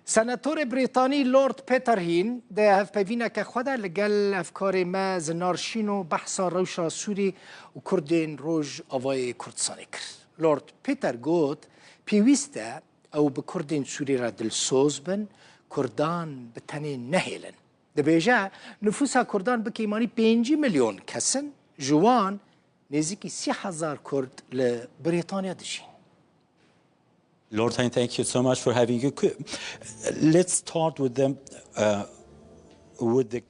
سناتور بريطاني لورد بيتر هين ده هف بيفينا كخدا لقال أفكار ما زنارشينو بحثا روشا سوري وكردين روج أفاي كردستانيكر. لورد بيتر قوت بيويستا أو بكردين سوري راد السوز بن كردان بتانين نهيلن. ده بيجا نفوسها كردان بكيماني 5 مليون كسن جوان نزيكي 6,000 كرد لبريطانيا دشين. Lord Hein, thank you so much for having you. Let's start with them.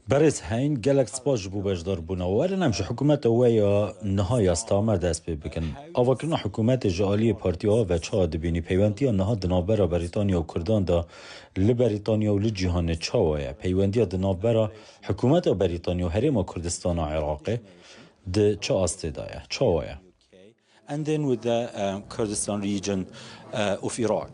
برز هين جالك سباج بو بجدار بونا ولا نمشي حكومات ويا نهاية استعمار دست بكن أفكرنا حكومات جالية بارتيها و چه دبینی پیوندی نها دنابرا بریتانیا و کردان دا لبریتانیا و لجهان چاویا پیوندی دنابرا حکومات بریتانیا و هریم کردستان و عراق د چه استدایا چاویا. And then with the Kurdistan region of Iraq.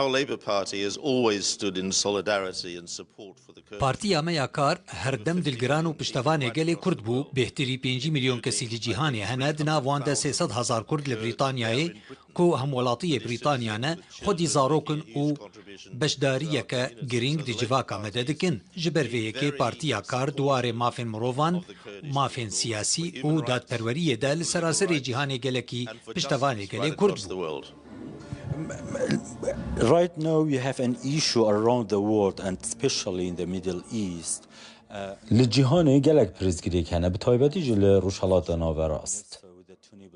Our Labour Party has always stood in solidarity and support for the Kurds. پارتیا ما کار هر دم دلگران و پشتوانه گلی کرد بو بهتری 5 میلیون کسی لجیهانی هند ناوانده 300,000 کرد لبریتانیای کو همولاتی بریتانیا نه خودی زاروکن و بشداریه که گرینگ دی جواکا مددکن جبرویه که پارتیا کار دواره مافین مروان مافین سیاسی و دادپروریه ده لسراسر جیهانی گلکی پشتوانه گلی کرد بو. Right now you have an issue around the world and especially in the Middle East. لجهان جالك برزگیری کنه به تایبتی جل روشالات ناوراست.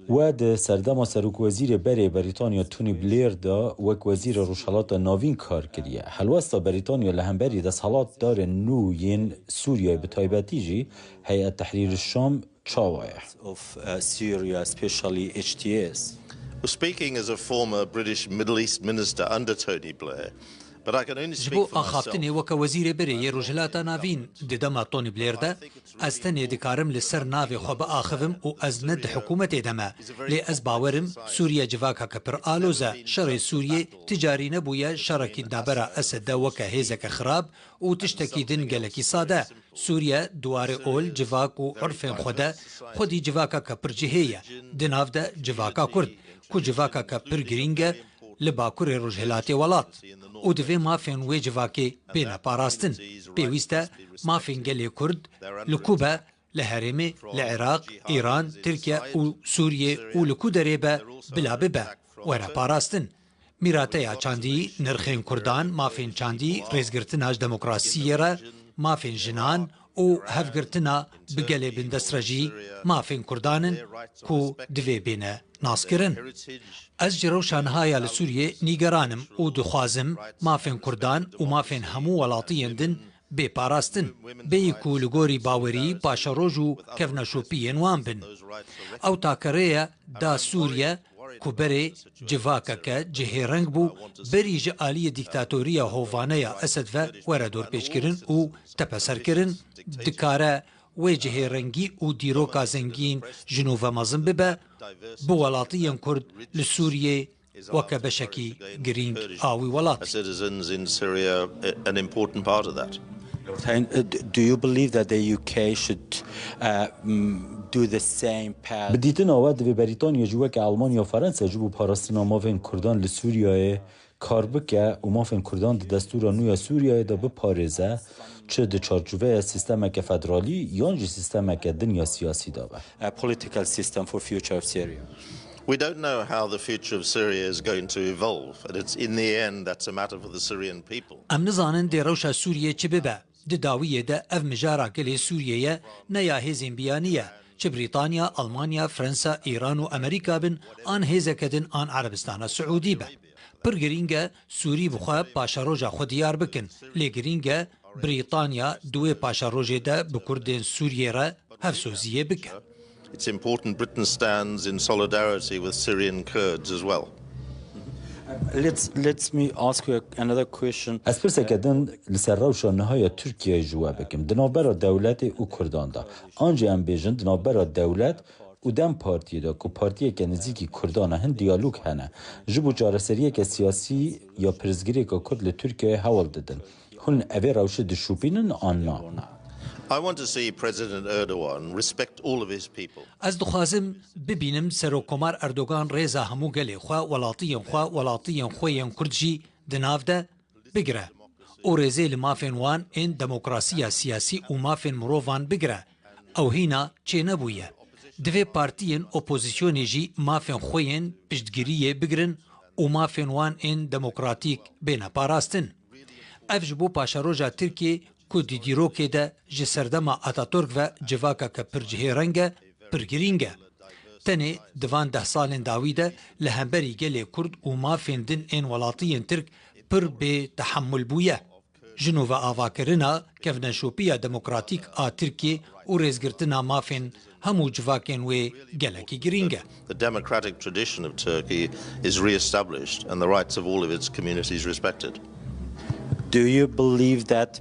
و ده سردما سروک وزیر بری بریتانیا تونی بلیر دا وک وزیر روشالات ناوین کار کریه. حلوستا بریتانیا لهمبری دست حالات داره نوین سوریای به تایبتی جی هیئت تحریر الشام چاوایه. Of Syria, especially HTS. Well, speaking as a former British Middle East minister under Tony Blair, but I can only speak جبو for myself. آخافتنی وک وزیر بری روجلاتا ناوین ددما تونی بلیر ده از تنی دکارم لسر ناوی خوب آخوم و از ند حکومت دما لی از باورم سوریا جواکا کپر آلوزا شر سوریه تجاری نبویا شرکی دابرا اسد وک هیزک خراب و تشتکی دن گلکی ساده سوریا دوار اول جواک و عرف خدا خودی جواکا کپر جهیه دناف ده جواکا کرد کو جواکا کپر گرینگه لباکور روجهلاتی ولات او دوی مافین وی جواکی بینا پاراستن پیوسته مافین گلی کرد لکوبا لهرمه لعراق ایران ترکیه و سوریه و لکو دریبه بلا ببه ورا پاراستن میراته یا چاندی نرخین کردان مافین چاندی ریزگرتناج دموکراسی را مافین جنان او هفگرتنا بگلی بندسترجی مافین کردانن کو دوی بینه ناسکرن. از جروشانهایا لسوریه نیگرانم او دخوازم مافین کردان و مافین همو ولاتیان دن بی پاراستن بی کولگوری باوری پاشاروجو کفنشوپیین وان بن. او تاکره دا سوریه کوبری جواکا که جهه رنگ بو بری جعالی دیکتاتوریا هووانه اسد و وردور پیش کرن و تپسر کرن دکاره و جهه رنگی و دیروکا زنگین جنوب مازن ببه بو ولاتیان کرد لسوریه وکه بشکی گرینگ آوی ولات. Citizens in Syria, an important part of that. Do you believe that the UK should do the same path? بدیتن آواد دوی بریتانیا جوه که آلمانیا و فرانسه جبو پاراستنا مافین کردان لسوریای کار بکه و مافین کردان دستور نویا سوریای دا بپارزه چه ده چارچوبه سیستم که فدرالی یا انجی سیستم که دنیا سیاسی دا به. A political system for future of Syria. We don't know how the future of Syria is going to evolve, and it's in the end that's a matter for the Syrian people. ام نزانن دی روشا سوریه چه ببه د داویه ده اف مجارا گلی سوریه نیا هیزین بیانیه چه بریتانیا، آلمانیا، فرانسا، ایران و امریکا بن آن هیزکدن آن عربستان سعودی به. پر گرینگه سوری بخواه پاشاروجا خودیار بکن لی گرینگه بریتانیا دوی پاشاروجه ده بکردین سوریه را هفسوزیه بکن. It's important Britain stands in solidarity with Syrian Kurds as well. Let me ask you another question. از پرسه کدن لسر روشا نهای ترکیه جوه بکم دنابرا دولت او کردان دا آنجا هم بیجن دنابرا دولت او دم پارتی دا که پارتیه که نزیکی کردان هن دیالوگ هنه جبو جارسریه که سیاسی یا پرزگیری که کرد لترکیه حوال دادن هن اوه روشه دشوپینن آن نا. I want to see President Erdogan respect all of his people. از دخوازم ببینم سروکمار اردوغان ریزا همو گلی خواه ولاتیان خوین کردجی دناف ده بگرە و ڕێزێ لە مافێن وان ئین دەموکراسیە سیاسی و مافێن مرۆڤان بگرە ئەو هینا چێ نەبوویە divê partiyên opozîsyonê jî mafên xwe yên piştgiriyê bigirin û mafên wan ên demokratîk bêne parastin. Ev ji bo paşeroja Tirkiye ku di dîrokê de ji serdema Atatürk ve civakeke pir cihêreng e, pir girîng e. Tenê di van 10 salên dawî de li hemberî gelê Kurd û mafên din ên welatiyên Tirk pir bê tehemmül bûye. Ji nû ve avakirina kevneşopiya demokratîk a Tirkiye û rêzgirtina mafên hemû civakên wê gelekî girîng e. The democratic tradition of Turkey is re-established and the rights of all of its communities respected. Do you believe that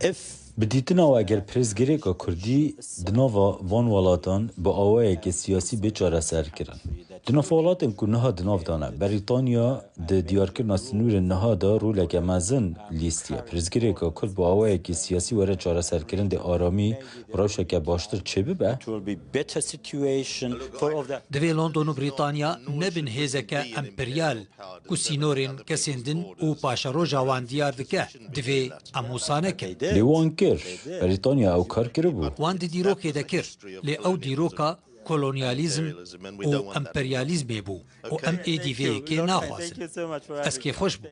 if بدیتنا و اگر پرزگریکا کردی دناوا وان ولاتان با آوائه که سیاسی بیچاره سر کرن. دناف ولاتن که نها دناف دانه بریتانیا ده دیارکرنا سنور نها دا رولک مزن لیستیه. پرزگریکا کرد با آوائه که سیاسی وره چاره سر کرن ده آرامی روشه که باشتر چه ببه؟ دوی لندن و بریتانیا نبن هزکه امپریال که سینورین کسیندن و پاشرو جوان دیار دکه دوی اموسانه که. لیوان کر بریتانیا او کار کرده بود. وان دی دیروکه دکر لی او دیروکا کولونیالیزم و امپریالیزم بو و ام ای دی وی که نخواست. از که خوش بود.